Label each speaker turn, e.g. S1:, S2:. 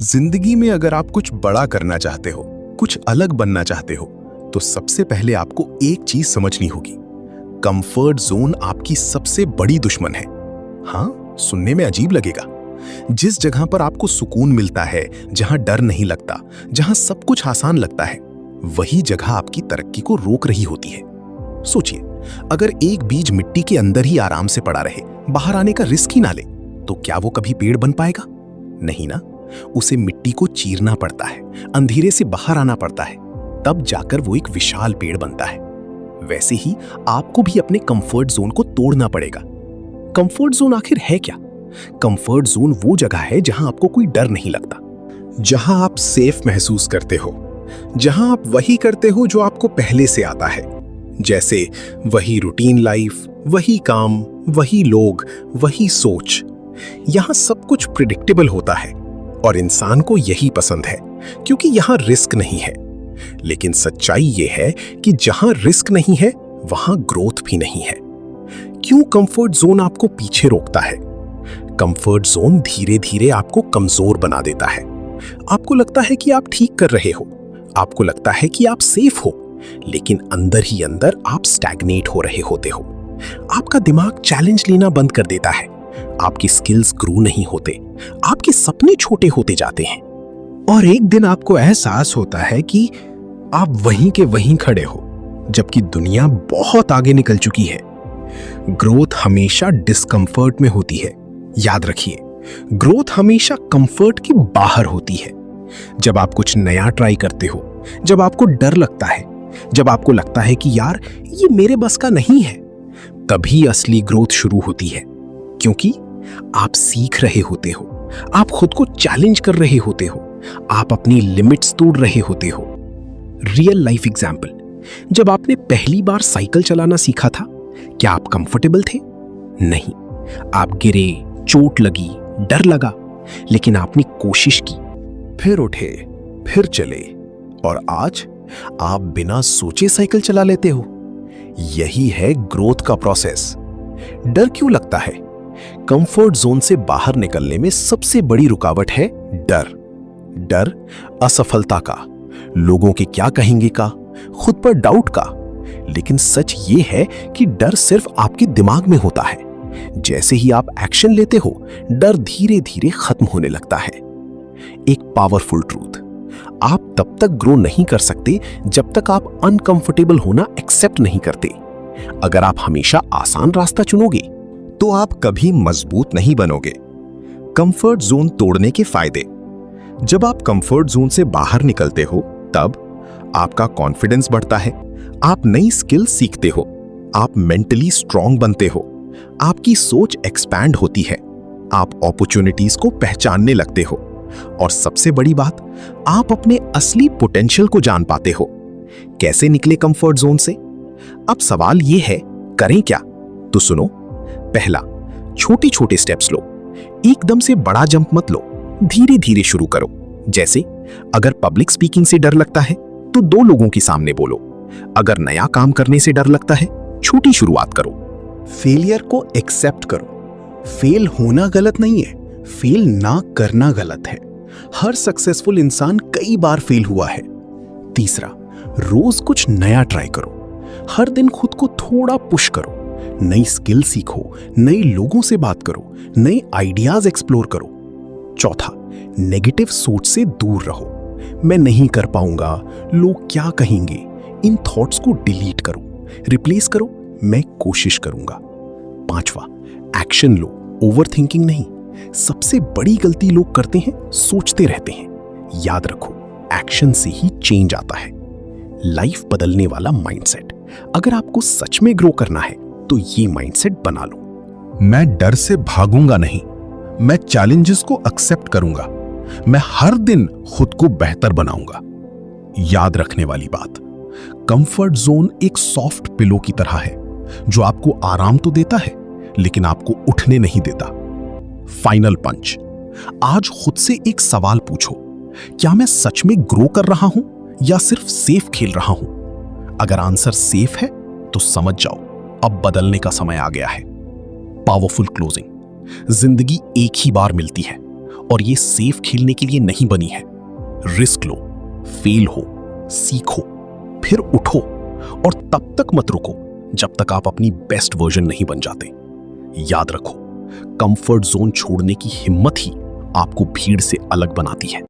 S1: जिंदगी में अगर आप कुछ बड़ा करना चाहते हो, कुछ अलग बनना चाहते हो, तो सबसे पहले आपको एक चीज समझनी होगी। कंफर्ट जोन आपकी सबसे बड़ी दुश्मन है। हाँ, सुनने में अजीब लगेगा। जिस जगह पर आपको सुकून मिलता है, जहां डर नहीं लगता, जहां सब कुछ आसान लगता है, वही जगह आपकी तरक्की को रोक रही होती है। सोचिए, अगर एक बीज मिट्टी के अंदर ही आराम से पड़ा रहे, बाहर आने का रिस्क ही ना ले, तो क्या वो कभी पेड़ बन पाएगा? नहीं ना। उसे मिट्टी को चीरना पड़ता है, अंधेरे से बाहर आना पड़ता है, तब जाकर वो एक विशाल पेड़ बनता है। वैसे ही आपको भी अपने कंफर्ट जोन को तोड़ना पड़ेगा। कंफर्ट जोन आखिर है क्या? कंफर्ट जोन वो जगह है जहां आपको कोई डर नहीं लगता, जहां आप सेफ महसूस करते हो, जहां आप वही करते हो जो आपको पहले से आता है। जैसे वही रूटीन लाइफ, वही काम, वही लोग, वही सोच। यहां सब कुछ प्रिडिक्टेबल होता है और इंसान को यही पसंद है, क्योंकि यहां रिस्क नहीं है। लेकिन सच्चाई यह है कि जहां रिस्क नहीं है, वहां ग्रोथ भी नहीं है। क्यों कंफर्ट जोन आपको पीछे रोकता है? कंफर्ट जोन धीरे धीरे आपको कमजोर बना देता है। आपको लगता है कि आप ठीक कर रहे हो, आपको लगता है कि आप सेफ हो, लेकिन अंदर ही अंदर आप स्टैग्नेट हो रहे होते हो। आपका दिमाग चैलेंज लेना बंद कर देता है, आपकी स्किल्स ग्रो नहीं होते, आपके सपने छोटे होते जाते हैं।
S2: और एक दिन आपको एहसास होता है कि आप वहीं के वहीं खड़े हो, जबकि दुनिया बहुत आगे निकल चुकी है। ग्रोथ हमेशा डिस्कंफर्ट में होती है। याद रखिए, ग्रोथ हमेशा कंफर्ट के बाहर होती है। जब आप कुछ नया ट्राई करते हो, जब आपको डर लगता है, जब आपको लगता है कि यार ये मेरे बस का नहीं है, तभी असली ग्रोथ शुरू होती है। क्योंकि आप सीख रहे होते हो, आप खुद को चैलेंज कर रहे होते हो, आप अपनी लिमिट्स तोड़ रहे होते हो। रियल लाइफ एग्जाम्पल, जब आपने पहली बार साइकिल चलाना सीखा था, क्या आप कंफर्टेबल थे? नहीं। आप गिरे, चोट लगी, डर लगा, लेकिन आपने कोशिश की,
S1: फिर उठे, फिर चले, और आज आप बिना सोचे साइकिल चला लेते हो। यही है ग्रोथ का प्रोसेस। डर क्यों लगता है? कंफर्ट जोन से बाहर निकलने में सबसे बड़ी रुकावट है डर। डर असफलता का, लोगों के क्या कहेंगे का, खुद पर डाउट का। लेकिन सच ये है कि डर सिर्फ आपके दिमाग में होता है। जैसे ही आप एक्शन लेते हो, डर धीरे धीरे खत्म होने लगता है। एक पावरफुल ट्रूथ, आप तब तक ग्रो नहीं कर सकते जब तक आप अनकंफर्टेबल होना एक्सेप्ट नहीं करते। अगर आप हमेशा आसान रास्ता चुनोगे, तो आप कभी मजबूत नहीं बनोगे। कंफर्ट जोन तोड़ने के फायदे। जब आप कंफर्ट जोन से बाहर निकलते हो, तब आपका कॉन्फिडेंस बढ़ता है, आप नई स्किल सीखते हो, आप मेंटली स्ट्रांग बनते हो, आपकी सोच एक्सपैंड होती है, आप अपॉर्चुनिटीज को पहचानने लगते हो, और सबसे बड़ी बात, आप अपने असली पोटेंशियल को जान पाते हो। कैसे निकले कंफर्ट जोन से? अब सवाल यह है, करें क्या? तो सुनो। पहला, छोटे छोटे स्टेप्स लो। एकदम से बड़ा जंप मत लो, धीरे धीरे शुरू करो। जैसे अगर पब्लिक स्पीकिंग से डर लगता है, तो 2 लोगों के सामने बोलो। अगर नया काम करने से डर लगता है, छोटी शुरुआत करो।
S2: फेलियर को एक्सेप्ट करो। फेल होना गलत नहीं है, फेल ना करना गलत है। हर सक्सेसफुल इंसान कई बार फेल हुआ है। तीसरा, रोज कुछ नया ट्राई करो। हर दिन खुद को थोड़ा पुश करो। नई स्किल सीखो, नए लोगों से बात करो, नए आइडियाज एक्सप्लोर करो। चौथा, नेगेटिव सोच से दूर रहो। मैं नहीं कर पाऊंगा, लोग क्या कहेंगे, इन थॉट्स को डिलीट करो। रिप्लेस करो, मैं कोशिश करूंगा। पांचवा, एक्शन लो, ओवरथिंकिंग नहीं। सबसे बड़ी गलती लोग करते हैं, सोचते रहते हैं। याद रखो, एक्शन से ही चेंज आता है। लाइफ बदलने वाला माइंडसेट। अगर आपको सच में ग्रो करना है, तो ये माइंडसेट बना लो।
S1: मैं डर से भागूंगा नहीं, मैं चैलेंजेस को एक्सेप्ट करूंगा, मैं हर दिन खुद को बेहतर बनाऊंगा। याद रखने वाली बात, कंफर्ट जोन एक सॉफ्ट पिलो की तरह है, जो आपको आराम तो देता है, लेकिन आपको उठने नहीं देता। फाइनल पंच, आज खुद से एक सवाल पूछो, क्या मैं सच में ग्रो कर रहा हूं या सिर्फ सेफ खेल रहा हूं? अगर आंसर सेफ है, तो समझ जाओ अब बदलने का समय आ गया है। Powerful closing. जिंदगी एक ही बार मिलती है, और ये सेफ खेलने के लिए नहीं बनी है। रिस्क लो, फेल हो, सीखो, फिर उठो और तब तक मत रुको जब तक आप अपनी बेस्ट वर्जन नहीं बन जाते। याद रखो, कंफर्ट जोन छोड़ने की हिम्मत ही आपको भीड़ से अलग बनाती है।